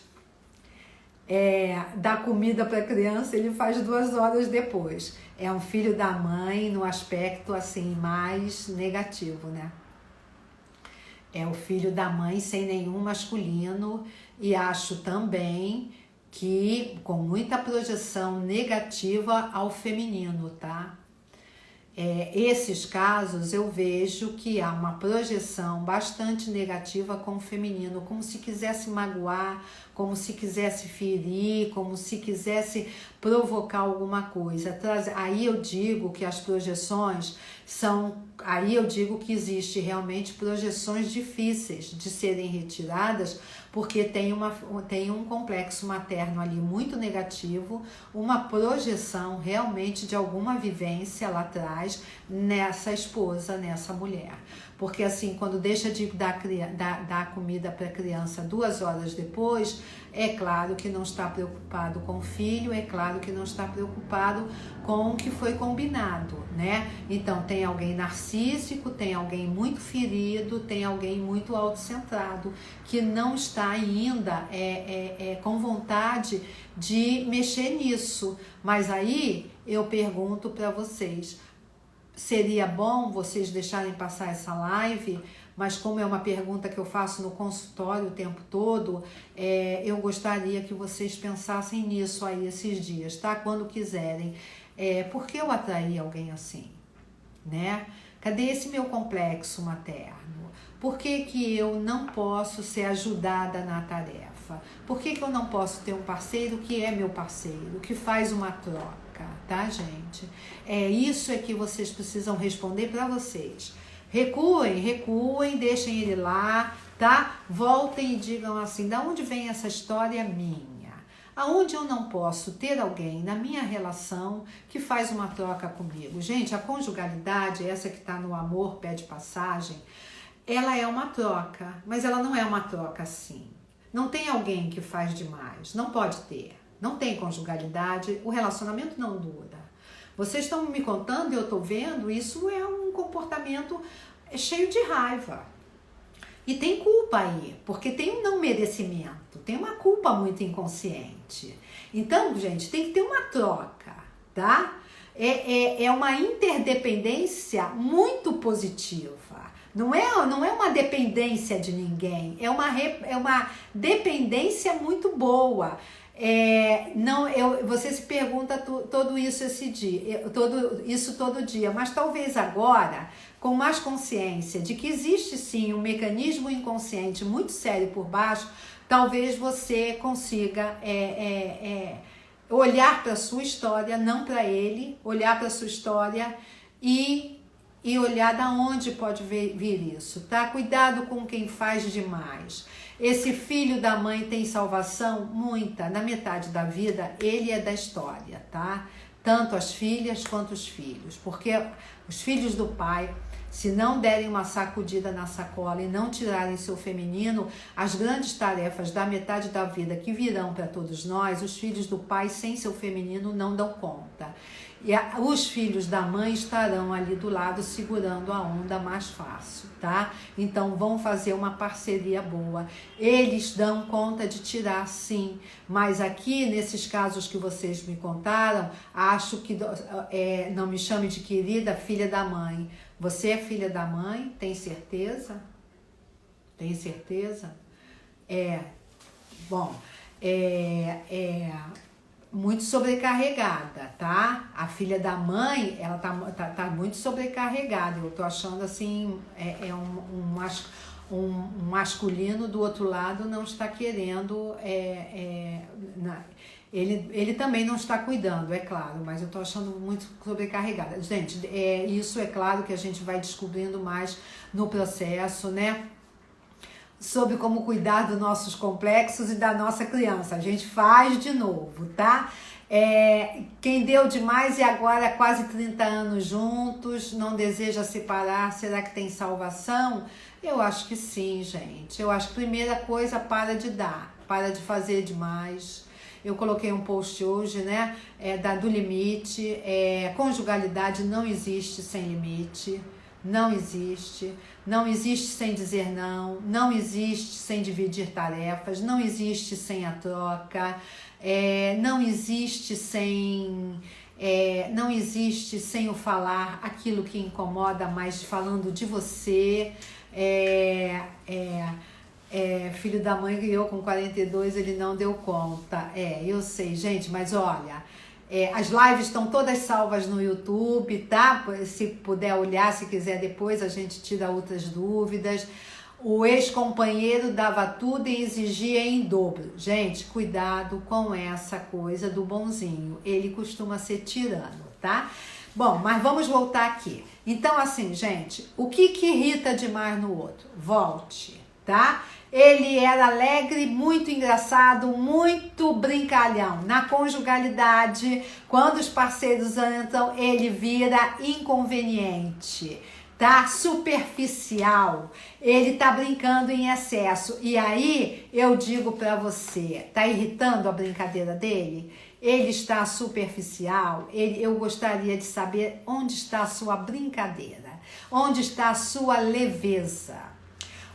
[SPEAKER 1] Dar comida para criança, ele faz 2 horas depois. É um filho da mãe no aspecto assim mais negativo, né? É o filho da mãe sem nenhum masculino e acho também que com muita projeção negativa ao feminino, tá? Esses casos eu vejo que há uma projeção bastante negativa com o feminino, como se quisesse magoar, como se quisesse ferir, como se quisesse provocar alguma coisa. Aí eu digo que as projeções aí eu digo que existe realmente projeções difíceis de serem retiradas, porque tem um complexo materno ali muito negativo, uma projeção realmente de alguma vivência lá atrás nessa esposa, nessa mulher. porque assim, quando deixa de dar comida para a criança 2 horas depois, é claro que não está preocupado com o filho, é claro que não está preocupado com o que foi combinado, né? Então tem alguém narcísico, tem alguém muito ferido, tem alguém muito autocentrado, que não está ainda com vontade de mexer nisso. Mas aí eu pergunto para vocês, seria bom vocês deixarem passar essa live, mas como é uma pergunta que eu faço no consultório o tempo todo, eu gostaria que vocês pensassem nisso aí esses dias, tá? Quando quiserem. Por que eu atraí alguém assim, né? Cadê esse meu complexo materno? Por que que eu não posso ser ajudada na tarefa? Por que que eu não posso ter um parceiro que é meu parceiro, que faz uma troca, tá, gente? Isso é que vocês precisam responder para vocês. Recuem, deixem ele lá, tá? Voltem e digam assim, da onde vem essa história minha? Aonde eu não posso ter alguém na minha relação que faz uma troca comigo? Gente, a conjugalidade, essa que está no amor, pede passagem, ela é uma troca, mas ela não é uma troca assim. Não tem alguém que faz demais, não pode ter. Não tem conjugalidade, o relacionamento não dura. Vocês estão me contando e eu estou vendo, isso é um comportamento cheio de raiva. E tem culpa aí, porque tem um não merecimento, tem uma culpa muito inconsciente. Então, gente, tem que ter uma troca, tá? É uma interdependência muito positiva. Não é uma dependência de ninguém, é uma dependência muito boa. Você se pergunta todo isso todo dia, mas talvez agora, com mais consciência de que existe sim um mecanismo inconsciente muito sério por baixo, talvez você consiga olhar para a sua história, não para ele, olhar para a sua história e olhar da onde pode vir isso, tá? Cuidado com quem faz demais. Esse filho da mãe tem salvação? Muita. Na metade da vida, ele é da história, tá? Tanto as filhas quanto os filhos. Porque os filhos do pai, se não derem uma sacudida na sacola e não tirarem seu feminino, as grandes tarefas da metade da vida que virão para todos nós, os filhos do pai sem seu feminino não dão conta. E os filhos da mãe estarão ali do lado segurando a onda mais fácil, tá? Então vão fazer uma parceria boa. Eles dão conta de tirar, sim. Mas aqui, nesses casos que vocês me contaram, acho que não me chame de querida filha da mãe. Você é filha da mãe? Tem certeza? Tem certeza? Muito sobrecarregada, tá? A filha da mãe, ela tá muito sobrecarregada. Eu tô achando assim, um masculino do outro lado não está querendo, ele também não está cuidando, é claro, mas eu tô achando muito sobrecarregada. Gente, isso é claro que a gente vai descobrindo mais no processo, né? Sobre como cuidar dos nossos complexos e da nossa criança. A gente faz de novo, tá? Quem deu demais e agora há quase 30 anos juntos, não deseja separar, será que tem salvação? Eu acho que sim, gente. Eu acho que primeira coisa, para de dar, para de fazer demais. Eu coloquei um post hoje, né, do limite. Conjugalidade não existe sem limite. Não existe sem dizer não, não existe sem dividir tarefas, não existe sem a troca, não existe sem o falar aquilo que incomoda, mas falando de você. Filho da mãe criou com 42, ele não deu conta. Eu sei, gente, mas olha, as lives estão todas salvas no YouTube, tá? Se puder olhar, se quiser depois, a gente tira outras dúvidas. O ex-companheiro dava tudo e exigia em dobro. Gente, cuidado com essa coisa do bonzinho. Ele costuma ser tirano, tá? Bom, mas vamos voltar aqui. Então, assim, gente, o que irrita demais no outro? Volte, tá? Ele era alegre, muito engraçado, muito brincalhão. Na conjugalidade, quando os parceiros entram, ele vira inconveniente. tá superficial, ele tá brincando em excesso. E aí eu digo para você, tá irritando a brincadeira dele? Ele está superficial? Eu gostaria de saber onde está a sua brincadeira, onde está a sua leveza,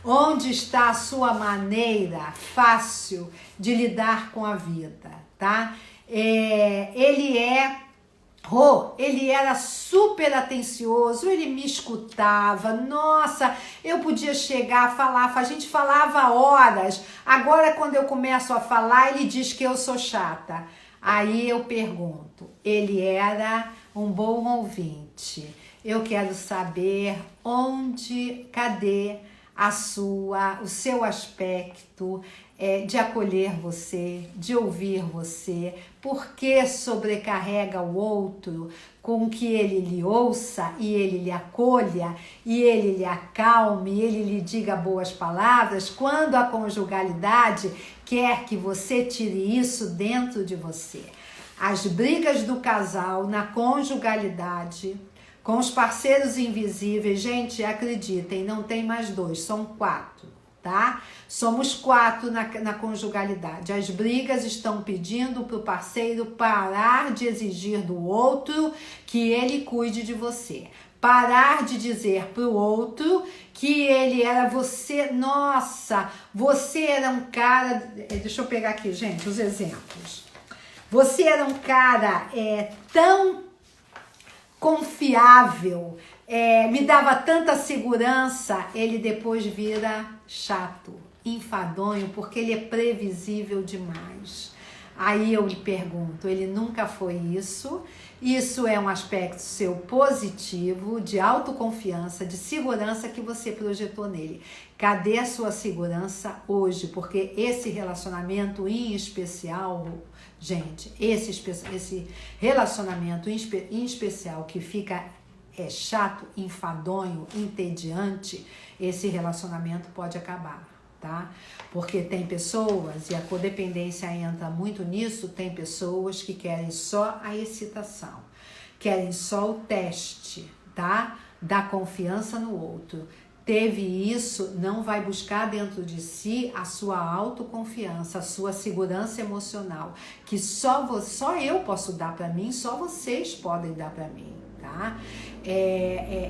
[SPEAKER 1] onde está a sua maneira fácil de lidar com a vida, tá? Ele era super atencioso, ele me escutava, nossa, eu podia chegar a falar, a gente falava horas, agora quando eu começo a falar, ele diz que eu sou chata. Aí eu pergunto, ele era um bom ouvinte, eu quero saber cadê o seu aspecto de acolher você, de ouvir você, porque sobrecarrega o outro com que ele lhe ouça e ele lhe acolha e ele lhe acalme e ele lhe diga boas palavras, quando a conjugalidade quer que você tire isso dentro de você. As brigas do casal na conjugalidade com os parceiros invisíveis, gente, acreditem, não tem mais 2, são 4, tá? Somos 4 na conjugalidade. As brigas estão pedindo para o parceiro parar de exigir do outro que ele cuide de você. Parar de dizer para o outro que ele era você. Nossa, você era um cara... Deixa eu pegar aqui, gente, os exemplos. Você era um cara tão confiável, me dava tanta segurança, ele depois vira chato, enfadonho, porque ele é previsível demais. Aí eu lhe pergunto, ele nunca foi isso? Isso é um aspecto seu positivo, de autoconfiança, de segurança que você projetou nele. Cadê a sua segurança hoje? Porque esse relacionamento em especial, gente, esse relacionamento em especial que fica chato, enfadonho, entediante, esse relacionamento pode acabar, tá? Porque tem pessoas, e a codependência entra muito nisso, tem pessoas que querem só a excitação, querem só o teste, tá? Da confiança no outro. Teve isso, não vai buscar dentro de si a sua autoconfiança, a sua segurança emocional, que só eu posso dar para mim, só vocês podem dar para mim, tá?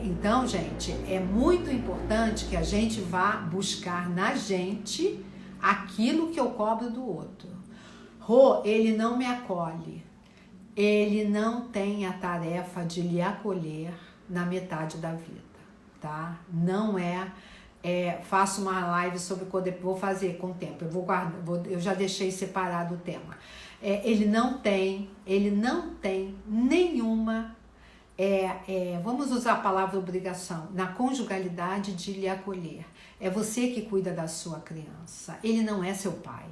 [SPEAKER 1] Então, gente, é muito importante que a gente vá buscar na gente aquilo que eu cobro do outro. Ele não me acolhe, ele não tem a tarefa de lhe acolher na metade da vida. Tá? Não faço uma live sobre vou fazer com o tempo, eu já deixei separado o tema. Ele não tem nenhuma, vamos usar a palavra obrigação, na conjugalidade de lhe acolher. É você que cuida da sua criança, ele não é seu pai,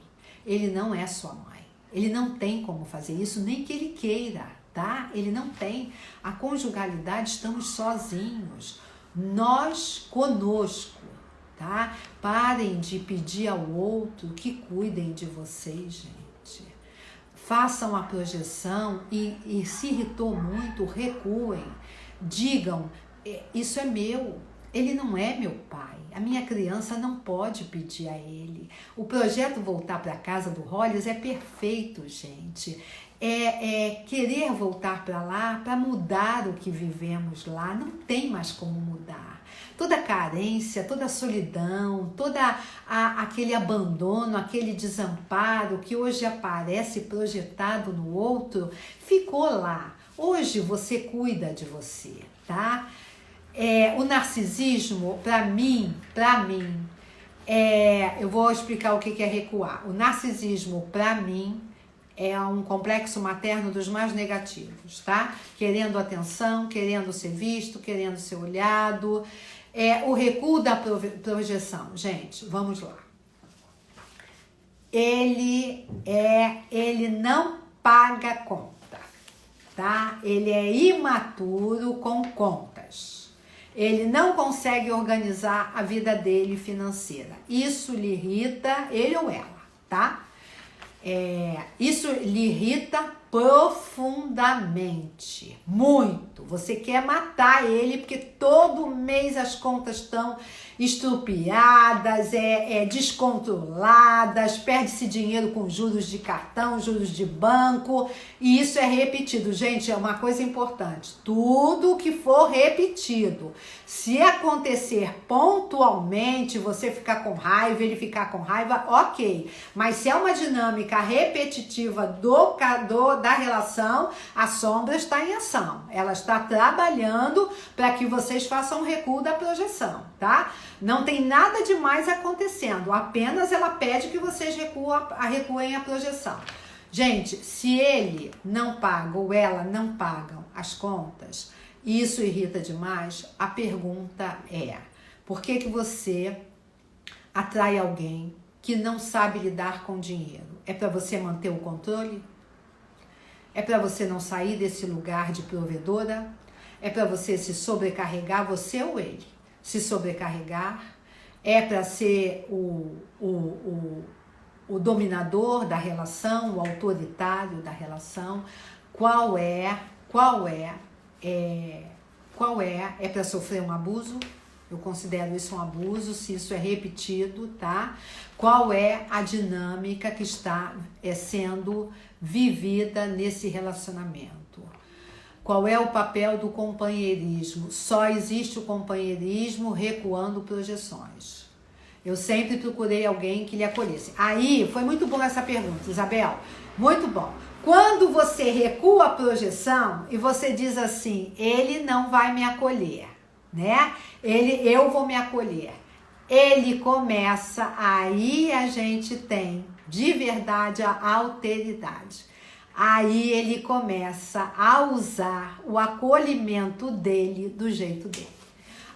[SPEAKER 1] ele não é sua mãe, ele não tem como fazer isso, nem que ele queira, tá? Ele não tem. A conjugalidade, estamos sozinhos. Nós conosco, tá? Parem de pedir ao outro que cuidem de vocês, gente. Façam a projeção e se irritou muito, recuem. Digam, isso é meu, ele não é meu pai. A minha criança não pode pedir a ele. O projeto Voltar para Casa do Hollis é perfeito, gente. Querer voltar para lá para mudar o que vivemos lá, não tem mais como mudar. Toda carência, toda solidão, aquele abandono, aquele desamparo que hoje aparece projetado no outro, ficou lá. Hoje você cuida de você, tá? O narcisismo, para mim, eu vou explicar o que é recuar. O narcisismo, para mim, é um complexo materno dos mais negativos, tá? Querendo atenção, querendo ser visto, querendo ser olhado. O recuo da projeção. Gente, vamos lá. Ele não paga conta, tá? Ele é imaturo com contas. Ele não consegue organizar a vida dele financeira. Isso lhe irrita, ele ou ela, tá? Isso lhe irrita profundamente, muito. Você quer matar ele porque todo mês as contas estão estrupiadas, descontroladas, perde-se dinheiro com juros de cartão, juros de banco, e isso é repetido. Gente, é uma coisa importante, tudo que for repetido, se acontecer pontualmente, você ficar com raiva, ele ficar com raiva, ok, mas se é uma dinâmica repetitiva da relação, a sombra está em ação, ela está trabalhando para que vocês façam um recuo da projeção, tá? Não tem nada demais acontecendo, apenas ela pede que vocês recuem a projeção. Gente, se ele não paga ou ela não pagam as contas, e isso irrita demais, a pergunta é: por que você atrai alguém que não sabe lidar com dinheiro? É para você manter o controle? É para você não sair desse lugar de provedora? É para você se sobrecarregar, você ou ele? Se sobrecarregar? É para ser o dominador da relação, o autoritário da relação? Qual é? É para sofrer um abuso? Eu considero isso um abuso, se isso é repetido, tá? Qual é a dinâmica que está sendo vivida nesse relacionamento? Qual é o papel do companheirismo? Só existe o companheirismo recuando projeções. Eu sempre procurei alguém que lhe acolhesse. Aí, foi muito bom essa pergunta, Isabel. Muito bom. Quando você recua a projeção e você diz assim, ele não vai me acolher, né? Eu vou me acolher. Ele começa, aí a gente tem de verdade a alteridade. Aí ele começa a usar o acolhimento dele do jeito dele.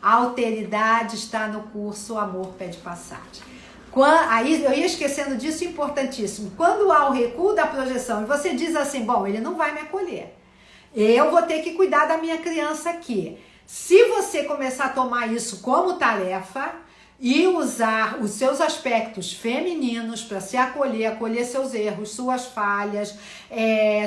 [SPEAKER 1] A alteridade está no curso O Amor Pede Passagem. Aí eu ia esquecendo disso, importantíssimo. Quando há o recuo da projeção e você diz assim, bom, ele não vai me acolher. Eu vou ter que cuidar da minha criança aqui. Se você começar a tomar isso como tarefa e usar os seus aspectos femininos para se acolher seus erros, suas falhas,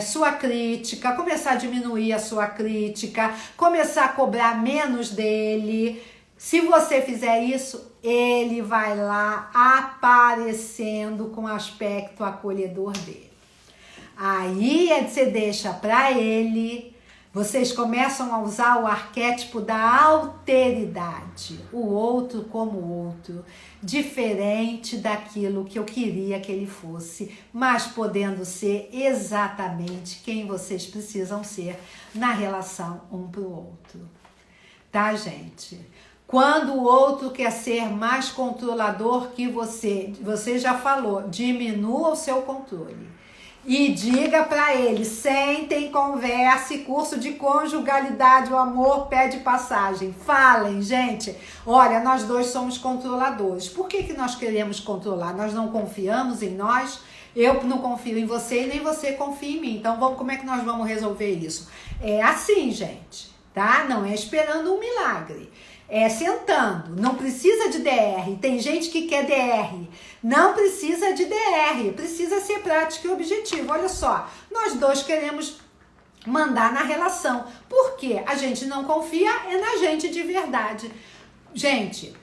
[SPEAKER 1] sua crítica, começar a diminuir a sua crítica, começar a cobrar menos dele. Se você fizer isso, ele vai lá aparecendo com o aspecto acolhedor dele. Aí você deixa para ele, vocês começam a usar o arquétipo da alteridade, o outro como outro, diferente daquilo que eu queria que ele fosse, mas podendo ser exatamente quem vocês precisam ser na relação um para o outro. Tá, gente? Quando o outro quer ser mais controlador que você já falou, diminua o seu controle. E diga para ele, sentem, converse, curso de conjugalidade, o amor pede passagem. Falem, gente, olha, nós dois somos controladores. Por que nós queremos controlar? Nós não confiamos em nós? Eu não confio em você e nem você confia em mim. Então, como é que nós vamos resolver isso? É assim, gente, tá? Não é esperando um milagre. É sentando, não precisa de DR, tem gente que quer DR, não precisa de DR, precisa ser prático e objetivo. Olha só, nós dois queremos mandar na relação, porque a gente não confia na gente de verdade. Gente,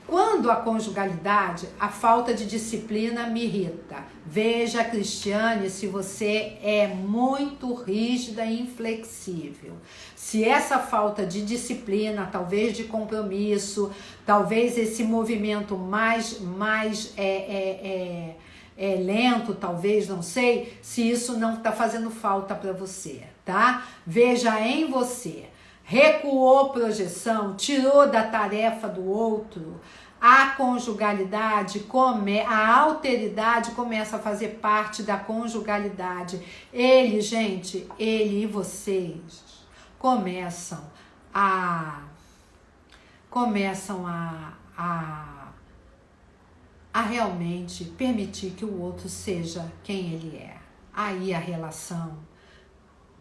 [SPEAKER 1] quando a conjugalidade, a falta de disciplina me irrita. Veja, Cristiane, se você é muito rígida e inflexível. Se essa falta de disciplina, talvez de compromisso, talvez esse movimento mais lento, talvez, não sei, se isso não está fazendo falta para você, tá? Veja em você. Recuou projeção, tirou da tarefa do outro, a conjugalidade, a alteridade começa a fazer parte da conjugalidade. Ele e vocês começam a realmente permitir que o outro seja quem ele é. Aí a relação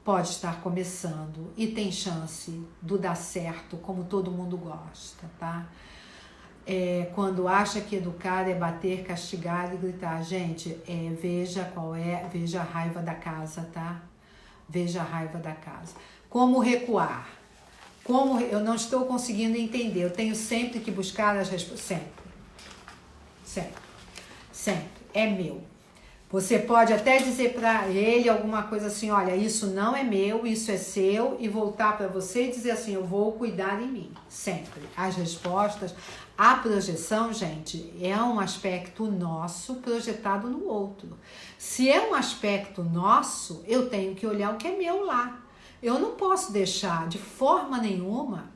[SPEAKER 1] pode estar começando e tem chance do dar certo, como todo mundo gosta, tá? Quando acha que educar é bater, castigar e gritar, gente, veja a raiva da casa, tá? Veja a raiva da casa. Como recuar? Como eu não estou conseguindo entender. Eu tenho sempre que buscar as respostas. Sempre. Sempre. Sempre. É meu. Você pode até dizer para ele alguma coisa assim, olha, isso não é meu, isso é seu, e voltar para você e dizer assim, eu vou cuidar em mim. Sempre. As respostas, a projeção, gente, é um aspecto nosso projetado no outro. Se é um aspecto nosso, eu tenho que olhar o que é meu lá. Eu não posso deixar de forma nenhuma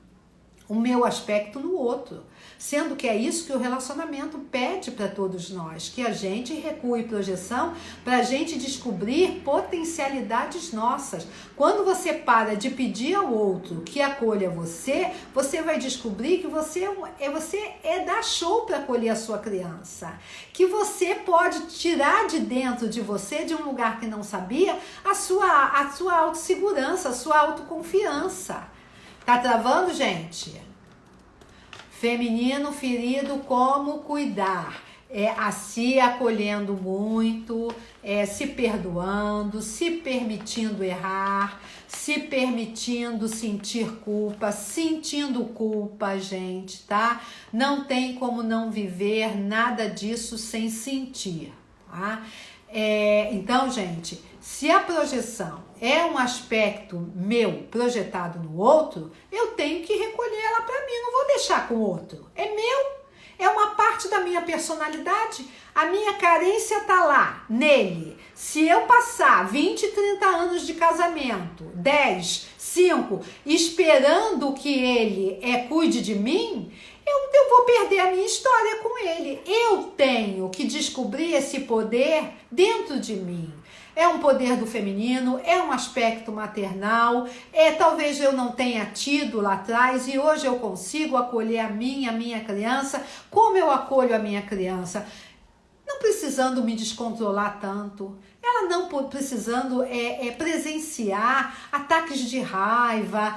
[SPEAKER 1] o meu aspecto no outro, sendo que é isso que o relacionamento pede para todos nós, que a gente recue projeção para a gente descobrir potencialidades nossas. Quando você para de pedir ao outro que acolha você, você vai descobrir que você dá show para acolher a sua criança, que você pode tirar de dentro de você, de um lugar que não sabia, a sua autossegurança, a sua autoconfiança. Tá travando, gente? Feminino ferido, como cuidar? A se acolhendo muito, se perdoando, se permitindo errar, se permitindo sentir culpa, sentindo culpa, gente, tá? Não tem como não viver nada disso sem sentir, tá? Então, gente, se a projeção é um aspecto meu projetado no outro, eu tenho que recolher ela para mim, não vou deixar com o outro. É meu, é uma parte da minha personalidade, a minha carência tá lá, nele. Se eu passar 20, 30 anos de casamento, 10, 5, esperando que ele cuide de mim, eu vou perder a minha história com ele. Eu tenho que descobrir esse poder dentro de mim. É um poder do feminino, é um aspecto maternal, talvez eu não tenha tido lá atrás e hoje eu consigo acolher a minha criança, como eu acolho a minha criança? Não precisando me descontrolar tanto, ela não precisando presenciar ataques de raiva,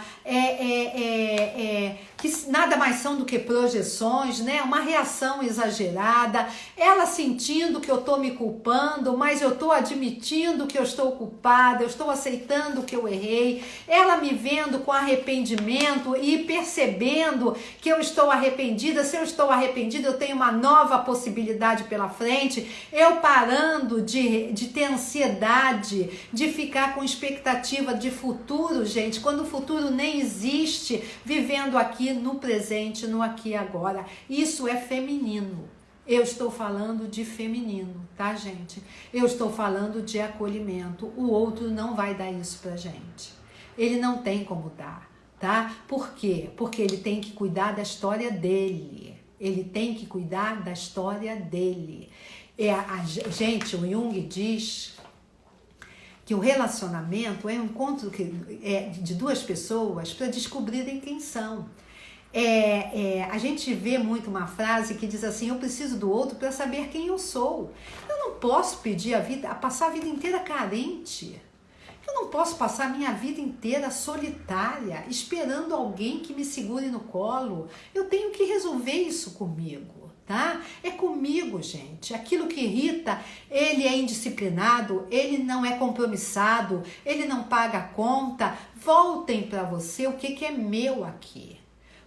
[SPEAKER 1] que nada mais são do que projeções, né? Uma reação exagerada, ela sentindo que eu estou me culpando, mas eu estou admitindo que eu estou culpada, eu estou aceitando que eu errei, ela me vendo com arrependimento e percebendo que eu estou arrependida. Se eu estou arrependida, eu tenho uma nova possibilidade pela frente, eu parando de ter ansiedade, de ficar com expectativa de futuro, gente, quando o futuro nem existe, vivendo aqui no presente, no aqui e agora. Isso é feminino. Eu estou falando de feminino, tá, gente? Eu estou falando de acolhimento. O outro não vai dar isso pra gente. Ele não tem como dar, tá? Por quê? Porque ele tem que cuidar da história dele. Ele tem que cuidar da história dele. Gente, o Jung diz que o relacionamento é um encontro de duas pessoas para descobrirem quem são. A gente vê muito uma frase que diz assim, eu preciso do outro para saber quem eu sou. Eu não posso pedir passar a vida inteira carente. Eu não posso passar a minha vida inteira solitária, esperando alguém que me segure no colo. Eu tenho que resolver isso comigo, tá? É comigo, gente. Aquilo que irrita, ele é indisciplinado, ele não é compromissado, ele não paga a conta. Voltem para você o que é meu aqui.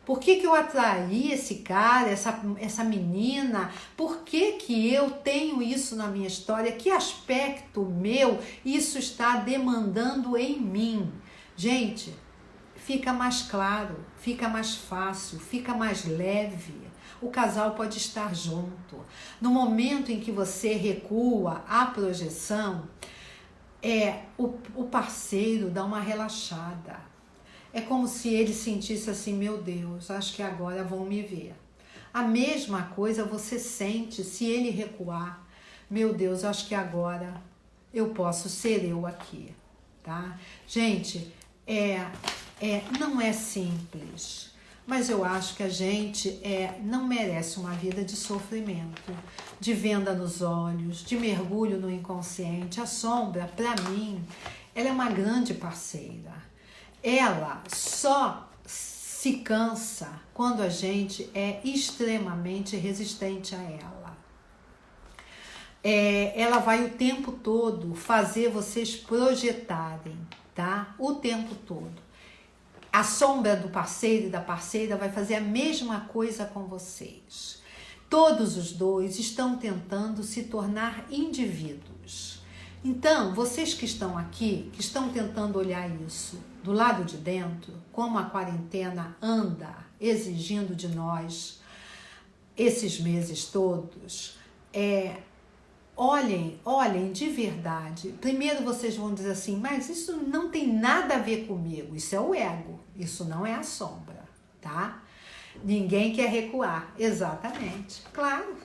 [SPEAKER 1] Por que eu atraí esse cara, essa menina? Por que eu tenho isso na minha história? Que aspecto meu isso está demandando em mim? Gente, fica mais claro, fica mais fácil, fica mais leve. O casal pode estar junto. No momento em que você recua a projeção, o parceiro dá uma relaxada. É como se ele sentisse assim, meu Deus, acho que agora vão me ver. A mesma coisa você sente se ele recuar. Meu Deus, acho que agora eu posso ser eu aqui, tá? Gente, não é simples, mas eu acho que a gente não merece uma vida de sofrimento, de venda nos olhos, de mergulho no inconsciente. A sombra, para mim, ela é uma grande parceira. Ela só se cansa quando a gente é extremamente resistente a ela. Ela vai o tempo todo fazer vocês projetarem, tá? O tempo todo. A sombra do parceiro e da parceira vai fazer a mesma coisa com vocês. Todos os dois estão tentando se tornar indivíduos. Então, vocês que estão aqui, que estão tentando olhar isso do lado de dentro, como a quarentena anda exigindo de nós esses meses todos, olhem de verdade. Primeiro vocês vão dizer assim, mas isso não tem nada a ver comigo, isso é o ego, isso não é a sombra, tá? Ninguém quer recuar, exatamente, claro.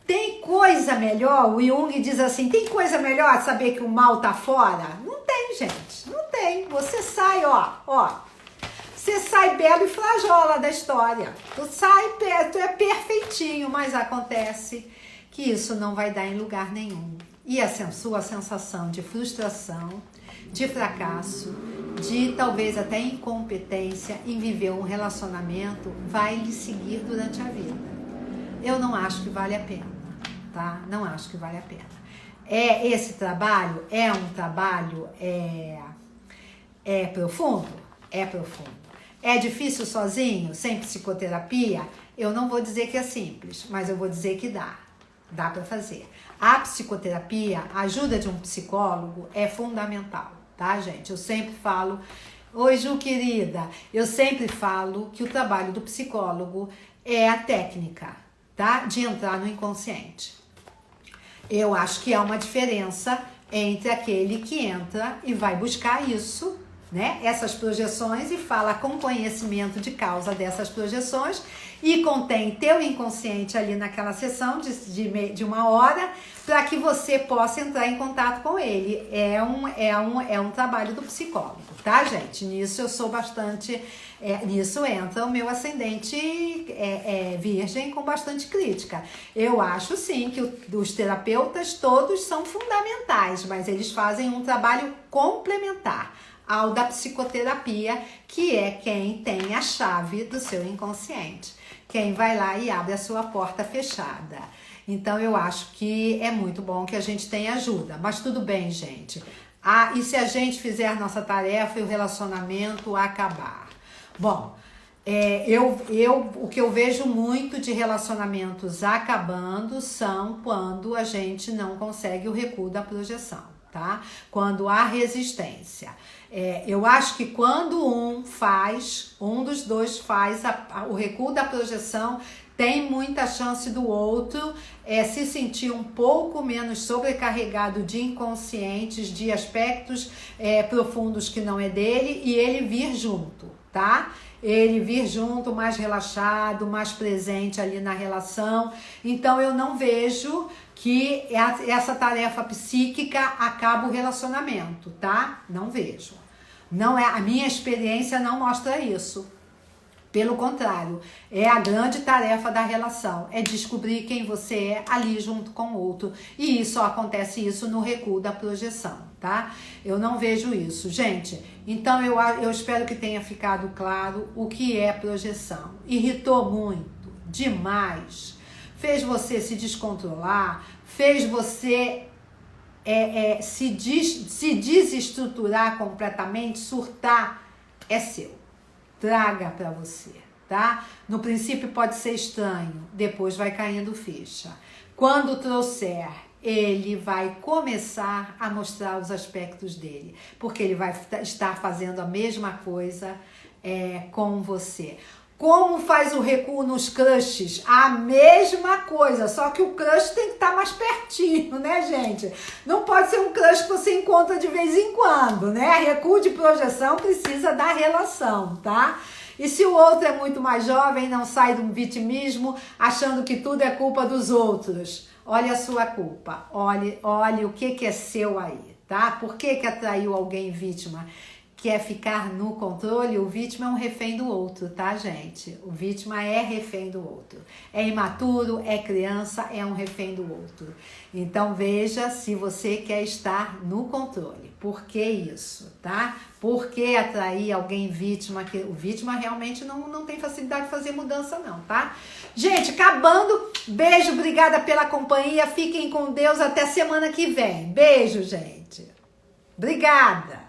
[SPEAKER 1] Tem coisa melhor, o Jung diz assim, tem coisa melhor saber que o mal tá fora? Não tem, gente, não tem. Você sai, você sai belo e flajola da história. Tu é perfeitinho, mas acontece que isso não vai dar em lugar nenhum. E a sua sensação de frustração, de fracasso, de talvez até incompetência em viver um relacionamento vai lhe seguir durante a vida. Eu não acho que vale a pena, tá? Não acho que vale a pena. Esse trabalho é um trabalho profundo? É profundo. É difícil sozinho, sem psicoterapia? Eu não vou dizer que é simples, mas eu vou dizer que dá. Dá para fazer. A psicoterapia, a ajuda de um psicólogo é fundamental, tá, gente? Eu sempre falo, oi Ju querida, eu sempre falo que o trabalho do psicólogo é a técnica, tá? De entrar no inconsciente. Eu acho que há uma diferença entre aquele que entra e vai buscar isso, né? Essas projeções e fala com conhecimento de causa dessas projeções e contém teu inconsciente ali naquela sessão de uma hora para que você possa entrar em contato com ele. É um trabalho do psicólogo, tá, gente? Nisso eu sou bastante... nisso entra o meu ascendente virgem com bastante crítica. Eu acho sim que os terapeutas todos são fundamentais, mas eles fazem um trabalho complementar ao da psicoterapia, que é quem tem a chave do seu inconsciente, quem vai lá e abre a sua porta fechada. Então eu acho que é muito bom que a gente tenha ajuda, mas tudo bem, gente. E se a gente fizer a nossa tarefa e o relacionamento acabar? Bom, o que eu vejo muito de relacionamentos acabando são quando a gente não consegue o recuo da projeção, tá? Quando há resistência. Eu acho que quando um dos dois faz o recuo da projeção, tem muita chance do outro se sentir um pouco menos sobrecarregado de inconscientes, de aspectos profundos que não é dele, e ele vir junto, tá? Ele vir junto, mais relaxado, mais presente ali na relação. Então eu não vejo que essa tarefa psíquica acaba o relacionamento, tá? Não vejo. Não é, a minha experiência não mostra isso. Pelo contrário, é a grande tarefa da relação, é descobrir quem você é ali junto com o outro. E só acontece isso no recuo da projeção, tá? Eu não vejo isso. Gente, então eu espero que tenha ficado claro o que é projeção. Irritou muito, demais, fez você se descontrolar, fez você se desestruturar completamente, surtar, é seu. Traga para você, tá? No princípio pode ser estranho, depois vai caindo ficha. Quando trouxer, ele vai começar a mostrar os aspectos dele, porque ele vai estar fazendo a mesma coisa com você. Como faz o recuo nos crushes? A mesma coisa, só que o crush tem que estar mais pertinho, né, gente? Não pode ser um crush que você encontra de vez em quando, né? Recuo de projeção precisa da relação, tá? E se o outro é muito mais jovem, não sai de um vitimismo achando que tudo é culpa dos outros. Olha a sua culpa, olhe o que é seu aí, tá? Por que atraiu alguém vítima? Quer ficar no controle? O vítima é um refém do outro, tá, gente? O vítima é refém do outro. É imaturo, é criança, é um refém do outro. Então veja se você quer estar no controle. Por que isso, tá? Por que atrair alguém vítima? Que o vítima realmente não tem facilidade de fazer mudança não, tá? Gente, acabando. Beijo, obrigada pela companhia. Fiquem com Deus até semana que vem. Beijo, gente. Obrigada.